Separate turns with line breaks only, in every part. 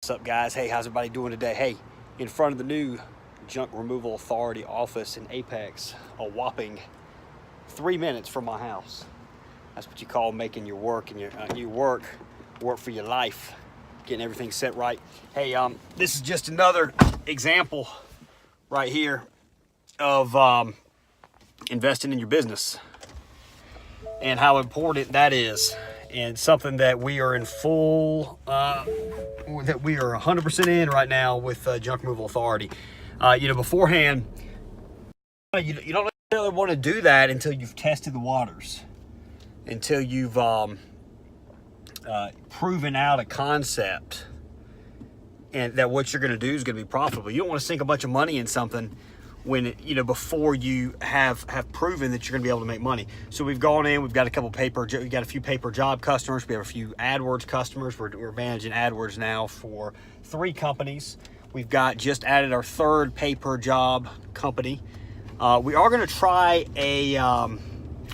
What's up, guys? Hey, how's everybody doing today? Hey, in front of the new Junk Removal Authority office in Apex, a whopping 3 minutes from my house. That's what you call making your work and your work for your life, getting everything set right. Hey, this is just another example right here of investing in your business and how important that is, and something that we are in full, that we are 100% in right now with Junk Removal Authority. Beforehand, you don't necessarily want to do that until you've tested the waters, until you've proven out a concept and that what you're going to do is going to be profitable. You don't want to sink a bunch of money in something when before you have proven that you're going to be able to make money. So we've gone in, we've got a few paper job customers, we have a few AdWords customers. We're managing AdWords now for 3 companies. We've just added our 3rd paper job company. We are going to try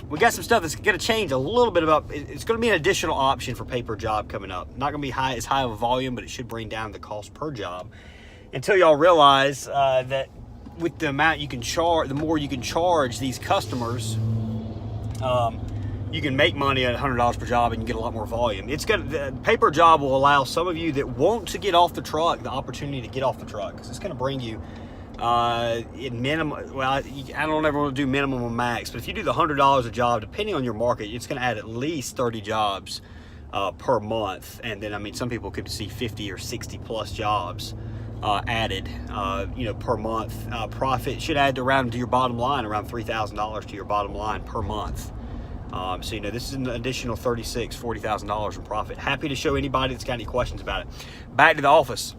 we got some stuff that's going to change a little bit about. It's going to be an additional option for paper job coming up. Not going to be as high of a volume, but it should bring down the cost per job until y'all realize that with the amount you can charge, the more you can charge these customers, you can make money at $100 per job and you get a lot more volume. The paper job will allow some of you that want to get off the truck the opportunity to get off the truck, because it's going to bring you in minimum. Well, I don't ever want to do minimum or max, but if you do the $100 a job, depending on your market, it's going to add at least 30 jobs per month. And then, some people could see 50 or 60 plus jobs added, per month. Profit should add to your bottom line, around $3,000 to your bottom line per month. So this is an additional $36,000, $40,000 in profit. Happy to show anybody that's got any questions about it. Back to the office.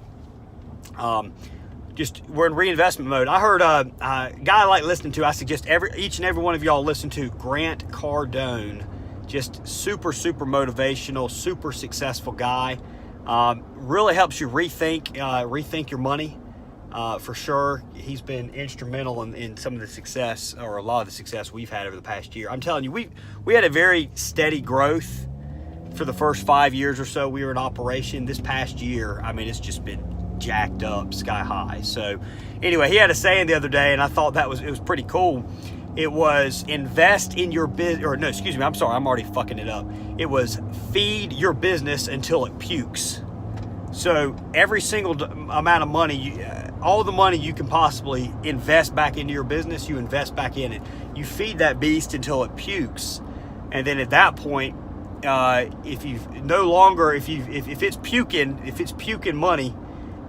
We're in reinvestment mode. I heard a guy I like listening to. I suggest each and every one of y'all listen to Grant Cardone. Just super motivational, super successful guy. Really helps you rethink your money, for sure. He's been instrumental in some of the success, or a lot of the success we've had over the past year. I'm telling you, we had a very steady growth for the first 5 years or so we were in operation. This past year, it's just been jacked up, sky high. So anyway, he had a saying the other day, and I thought it was pretty cool. It was invest in your business, or no, excuse me, I'm sorry, I'm already fucking it up. It was feed your business until it pukes. So every single amount of money, all the money you can possibly invest back into your business, you invest back in it. You feed that beast until it pukes. And then at that point, if it's puking money,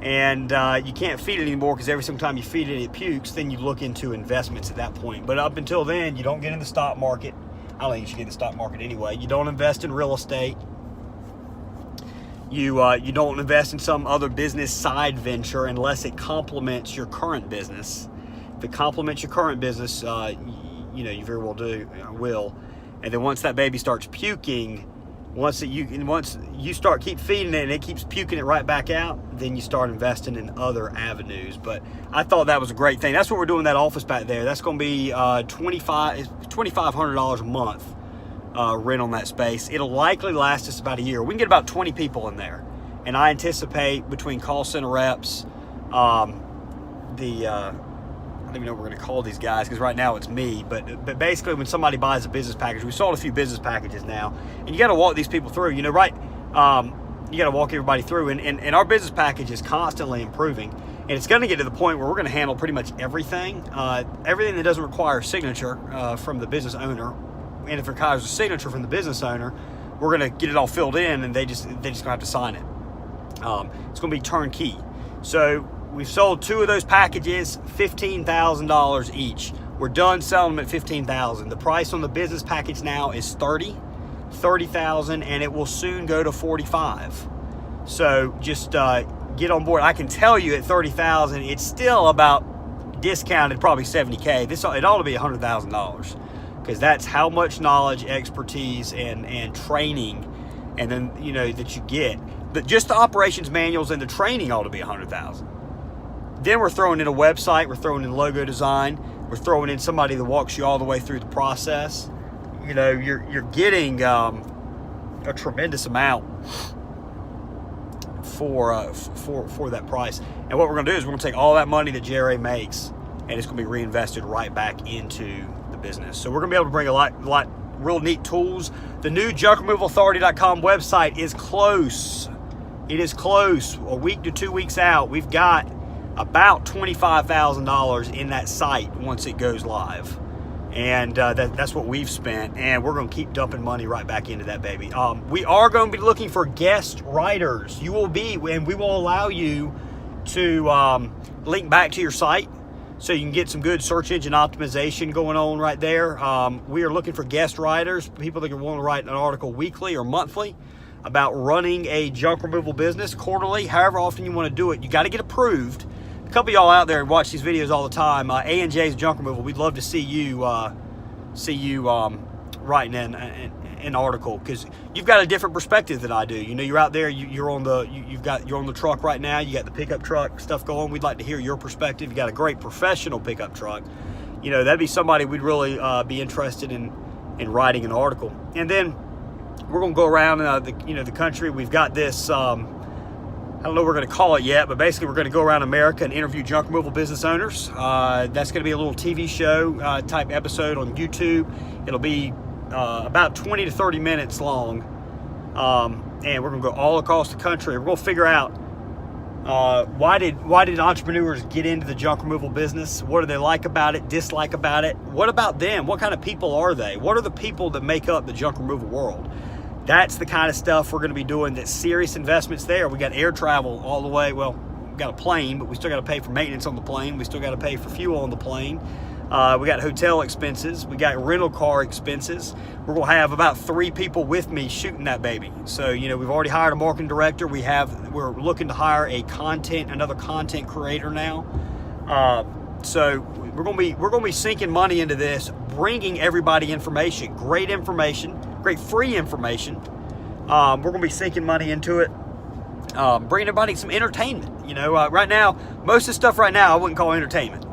and you can't feed it anymore, because every single time you feed it, it pukes, then you look into investments at that point. But up until then, you don't get in the stock market. I don't think you should get in the stock market anyway. You don't invest in real estate. You don't invest in some other business side venture unless it complements your current business. If it complements your current business, you very well will. And then once that baby starts puking, once you keep feeding it and it keeps puking it right back out, then you start investing in other avenues. But I thought that was a great thing. That's what we're doing in that office back there. That's going to be $2,500 a month rent on that space. It'll likely last us about a year. We can get about 20 people in there, and I anticipate between call center reps, I don't even know what we're going to call these guys, because right now it's me. But basically, when somebody buys a business package, we sold a few business packages now, and you got to walk these people through. You got to walk everybody through, and our business package is constantly improving, and it's going to get to the point where we're going to handle pretty much everything that doesn't require a signature from the business owner. And if it requires a signature from the business owner, we're going to get it all filled in, and they just going to have to sign it. It's going to be turnkey. So we've sold 2 of those packages, $15,000 each. We're done selling them at $15,000. The price on the business package now is $30,000, and it will soon go to $45,000. So just get on board. I can tell you at $30,000, it's still about discounted, probably $70K. It ought to be $100,000, because that's how much knowledge, expertise, and training, and then that you get. But just the operations manuals and the training ought to be $100,000. Then we're throwing in a website, we're throwing in logo design, we're throwing in somebody that walks you all the way through the process. You're getting a tremendous amount for that price. And what we're going to do is we're going to take all that money that JRA makes, and it's going to be reinvested right back into the business. So we're going to be able to bring a lot real neat tools. The new junkremovalauthority.com website is close. It is close. A week to 2 weeks out, we've got about $25,000 in that site once it goes live. And that's what we've spent, and we're going to keep dumping money right back into that baby. We are going to be looking for guest writers. You will be, and we will allow you to link back to your site so you can get some good search engine optimization going on right there. We are looking for guest writers, people that want to write an article weekly or monthly about running a junk removal business, quarterly, however often you want to do it. You got to get approved. A couple of y'all out there watch these videos all the time. A&J's Junk Removal. We'd love to see you writing an article, because you've got a different perspective than I do. You know, you're out there. You're on the truck right now. You got the pickup truck stuff going. We'd like to hear your perspective. You got a great professional pickup truck. You know, that'd be somebody we'd really be interested in writing an article. And then we're going to go around the country. We've got this. I don't know what we're going to call it yet, but basically we're going to go around America and interview junk removal business owners. That's going to be a little TV show type episode on YouTube. It'll be about 20 to 30 minutes long, and we're going to go all across the country. We're going to figure out why did entrepreneurs get into the junk removal business? What do they like about it, dislike about it? What about them? What kind of people are they? What are the people that make up the junk removal world? That's the kind of stuff we're going to be doing. That's serious investments there. We got air travel all the way. Well, we got a plane, but we still got to pay for maintenance on the plane. We still got to pay for fuel on the plane. We got hotel expenses. We got rental car expenses. We're going to have about 3 people with me shooting that baby. So, you know, we've already hired a marketing director. We're looking to hire another content creator now. So we're going to be sinking money into this, bringing everybody information, great free information. We're going to be sinking money into it, bringing everybody some entertainment. You know, right now, most of the stuff right now I wouldn't call entertainment.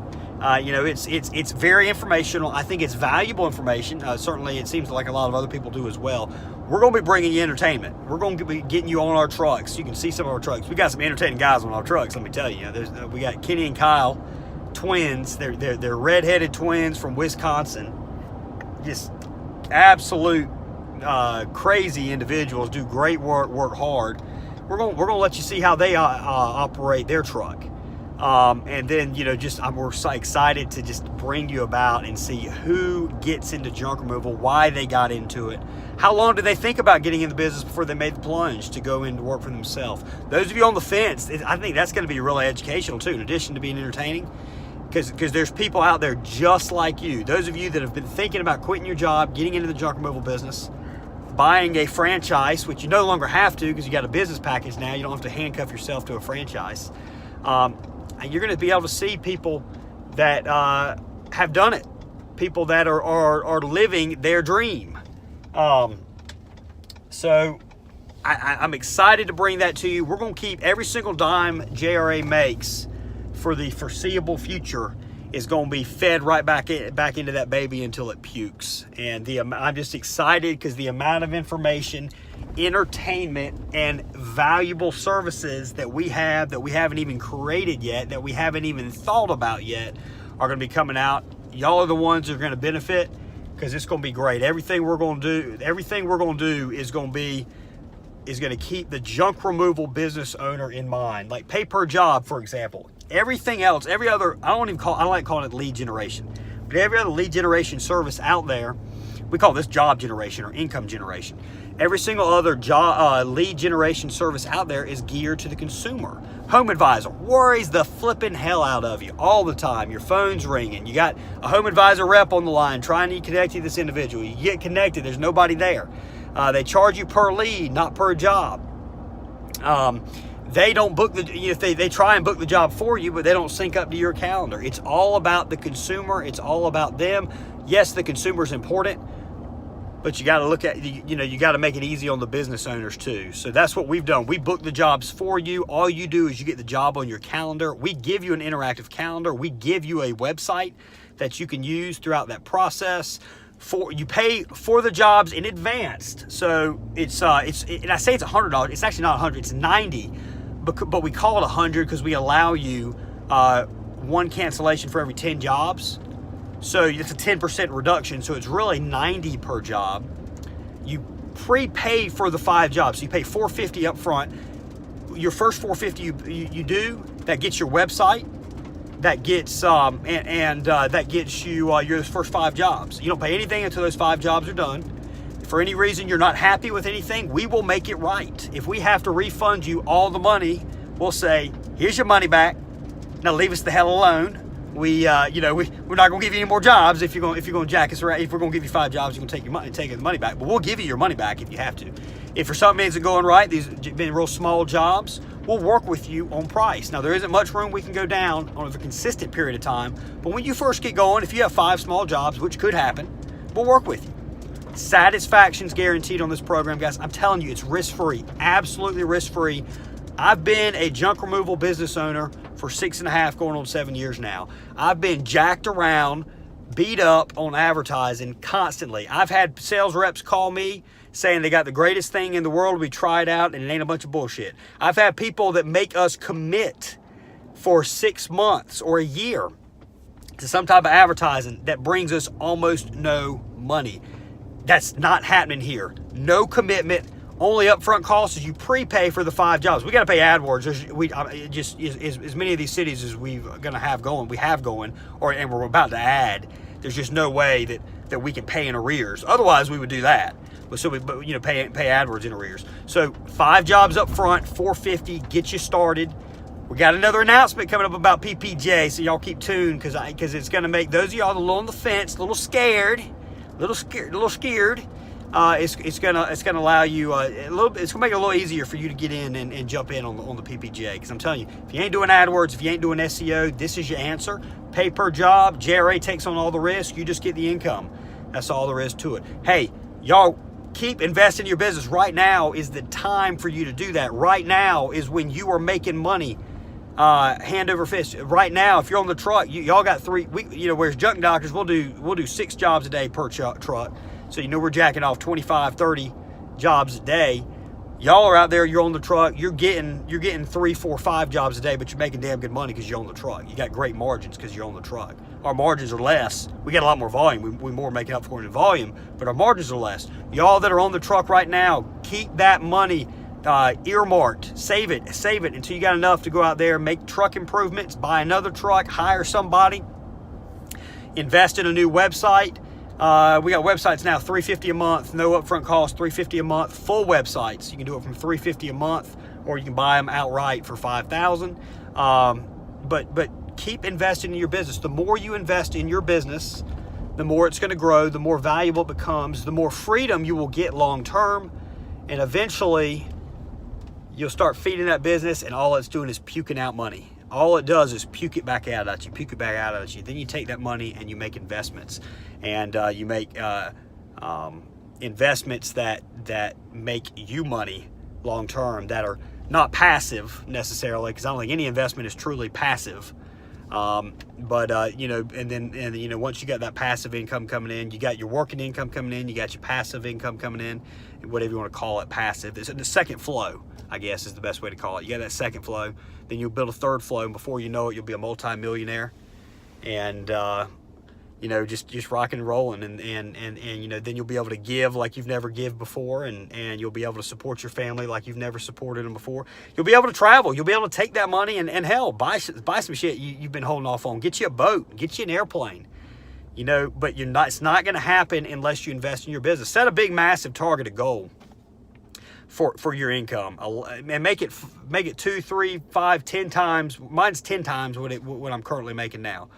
You know, it's very informational. I think it's valuable information. Certainly, it seems like a lot of other people do as well. We're going to be bringing you entertainment. We're going to be getting you on our trucks. You can see some of our trucks. We got some entertaining guys on our trucks. Let me tell you. We got Kenny and Kyle, twins. They're redheaded twins from Wisconsin. Just absolute crazy individuals. Do great work hard. We're going to let you see how they operate their truck. And then, you know, we're so excited to just bring you about and see who gets into junk removal, why they got into it, how long did they think about getting in the business before they made the plunge to go into work for themselves. Those of you on the fence, I think that's going to be really educational too, in addition to being entertaining, because there's people out there just like you. Those of you that have been thinking about quitting your job, getting into the junk removal business, buying a franchise, which you no longer have to because you got a business package now. You don't have to handcuff yourself to a franchise. You're going to be able to see people that have done it, people that are living their dream. So I'm excited to bring that to you. We're going to keep every single dime JRA makes for the foreseeable future is going to be fed right back into that baby until it pukes. And I'm just excited because the amount of information, entertainment, and valuable services that we haven't even created yet, that we haven't even thought about yet, are going to be coming out. Y'all are the ones that are going to benefit, because it's going to be great. Everything we're going to do is going to keep the junk removal business owner in mind. Like pay per job, for example. Everything else, every other, I don't like calling it lead generation, but every other lead generation service out there, we call this job generation or income generation. Every single other lead generation service out there is geared to the consumer. Home Advisor worries the flipping hell out of you all the time. Your phone's ringing. You got a Home Advisor rep on the line trying to connect you to this individual. You get connected, there's nobody there. They charge you per lead, not per job. They don't book they try and book the job for you, but they don't sync up to your calendar. It's all about the consumer. It's all about them. Yes, the consumer is important, but you got to look at, you got to make it easy on the business owners too. So that's what we've done. We book the jobs for you. All you do is you get the job on your calendar. We give you an interactive calendar. We give you a website that you can use throughout that process. You pay for the jobs in advance. So and I say it's $100. It's actually not $100. It's $90. but we call it 100 because we allow you one cancellation for every 10 jobs. So it's a 10% reduction. So it's really 90 per job. You prepay for the 5 jobs. So you pay $450 up front. Your first $450 you do, that gets your website. That gets that gets you your first 5 jobs. You don't pay anything until those 5 jobs are done. If for any reason you're not happy with anything, we will make it right. If we have to refund you all the money, we'll say, here's your money back. Now leave us the hell alone. We're not gonna give you any more jobs if you're gonna jack us around. If we're gonna give you 5 jobs, you're gonna take the money back. But we'll give you your money back if you have to. If for something isn't going right, these have been real small jobs, we'll work with you on price. Now there isn't much room we can go down on a consistent period of time. But when you first get going, if you have 5 small jobs, which could happen, we'll work with you. Satisfaction's guaranteed on this program, guys. I'm telling you, it's risk-free, absolutely risk-free. I've been a junk removal business owner for 6.5, going on 7 years now. I've been jacked around, beat up on advertising constantly. I've had sales reps call me saying they got the greatest thing in the world. We tried out and it ain't a bunch of bullshit. I've had people that make us commit for 6 months or a year to some type of advertising that brings us almost no money. That's not happening here. No commitment. Only upfront costs is you prepay for the 5 jobs. We got to pay AdWords. As many of these cities as we have going, and we're about to add. There's just no way that we can pay in arrears. Otherwise, we would do that. Pay AdWords in arrears. So 5 jobs up front, $450, get you started. We got another announcement coming up about PPJ, so y'all keep tuned because it's going to make those of y'all a little on the fence, a little scared. It's gonna allow you it's gonna make it a little easier for you to get in and jump in on the PPJ. Because I'm telling you, if you ain't doing AdWords, if you ain't doing SEO, this is your answer. Pay per job. JRA takes on all the risk. You just get the income. That's all there is to it. Hey, y'all, keep investing in your business. Right now is the time for you to do that. Right now is when you are making money. Hand over fist. Right now, if you're on the truck, y'all got 3. Whereas junk doctors, we'll do 6 jobs a day per truck. So we're jacking off 25, 30 jobs a day. Y'all are out there, you're on the truck, you're getting 3, 4, 5 jobs a day, but you're making damn good money because you're on the truck. You got great margins because you're on the truck. Our margins are less. We got a lot more volume. We more making up for it in volume, but our margins are less. Y'all that are on the truck right now, keep that money earmarked. Save it until you got enough to go out there, make truck improvements, buy another truck, hire somebody, invest in a new website. We got websites now, $350 a month, no upfront cost, $350 a month, full websites. You can do it from $350 a month, or you can buy them outright for $5,000. But keep investing in your business. The more you invest in your business, the more it's going to grow, the more valuable it becomes, the more freedom you will get long term, and eventually you'll start feeding that business, and all it's doing is puking out money. All it does is puke it back out at you. Then you take that money and you make investments. And you make investments that make you money long term, that are not passive necessarily, because I don't think any investment is truly passive. And then once you got that passive income coming in, you got your working income coming in, you got your passive income coming in, whatever you want to call it, passive. It's the second flow, I guess, is the best way to call it. You got that second flow, then you'll build a third flow, and before you know it, you'll be a multi-millionaire, and just rocking and rolling, and then you'll be able to give like you've never give before, and you'll be able to support your family like you've never supported them before. You'll be able to travel. You'll be able to take that money and hell, buy some shit you've been holding off on. Get you a boat. Get you an airplane. But it's not going to happen unless you invest in your business. Set a big, massive targeted goal for your income, and make it 2, 3, 5, 10 times. Mine's 10 times what I'm currently making now.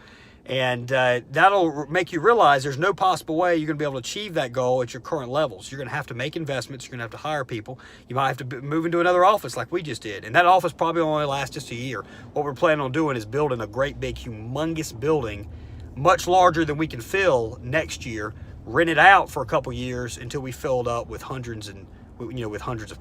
And that'll make you realize there's no possible way you're going to be able to achieve that goal at your current levels. You're going to have to make investments. You're going to have to hire people. You might have to move into another office like we just did. And that office probably only lasts just a year. What we're planning on doing is building a great big humongous building, much larger than we can fill next year, rent it out for a couple years until we fill it up with hundreds of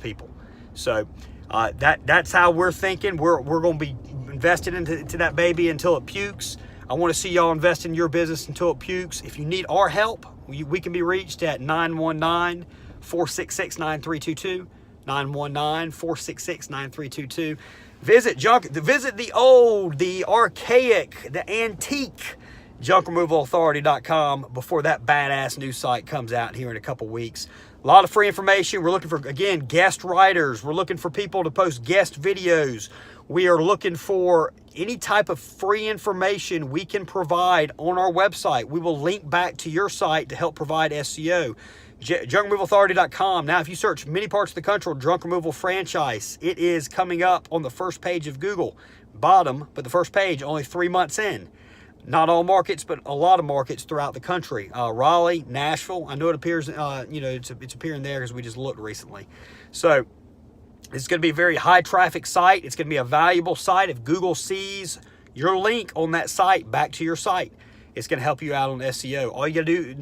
people. So that's how we're thinking. We're going to be invested into that baby until it pukes. I want to see y'all invest in your business until it pukes. If you need our help, we can be reached at 919-466-9322. 919-466-9322. Visit the old, the archaic, the antique junkremovalauthority.com before that badass new site comes out here in a couple weeks. A lot of free information. We're looking for, again, guest writers. We're looking for people to post guest videos. We are looking for any type of free information we can provide on our website. We will link back to your site to help provide SEO. JunkRemovalAuthority.com. Now, if you search many parts of the country, junk removal franchise, it is coming up on the first page of Google. Bottom, but the first page, only 3 months in. Not all markets, but a lot of markets throughout the country. Raleigh, Nashville. I know it appears, it's appearing there because we just looked recently. So it's going to be a very high traffic site. It's going to be a valuable site. If Google sees your link on that site back to your site, it's going to help you out on SEO. All you got to do,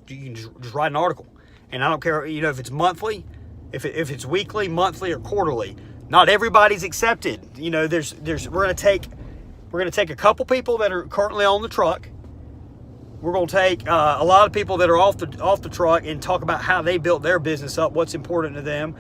you can just write an article. And I don't care, if it's monthly, if it's weekly, monthly, or quarterly. Not everybody's accepted. We're going to take a couple people that are currently on the truck. We're going to take a lot of people that are off the truck and talk about how they built their business up, what's important to them.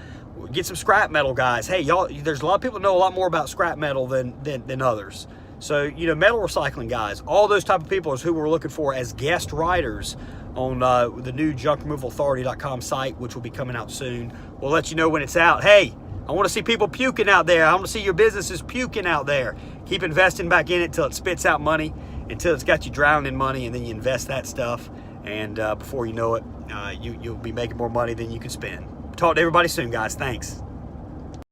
Get some scrap metal guys. Hey, y'all, there's a lot of people that know a lot more about scrap metal than others. So, metal recycling guys, all those type of people is who we're looking for as guest writers on the new junkremovalauthority.com site, which will be coming out soon. We'll let you know when it's out. Hey, I want to see people puking out there. I want to see your businesses puking out there. Keep investing back in it till it spits out money, until it's got you drowning in money, and then you invest that stuff. And before you know it, you'll be making more money than you can spend. Talk to everybody soon, guys. Thanks.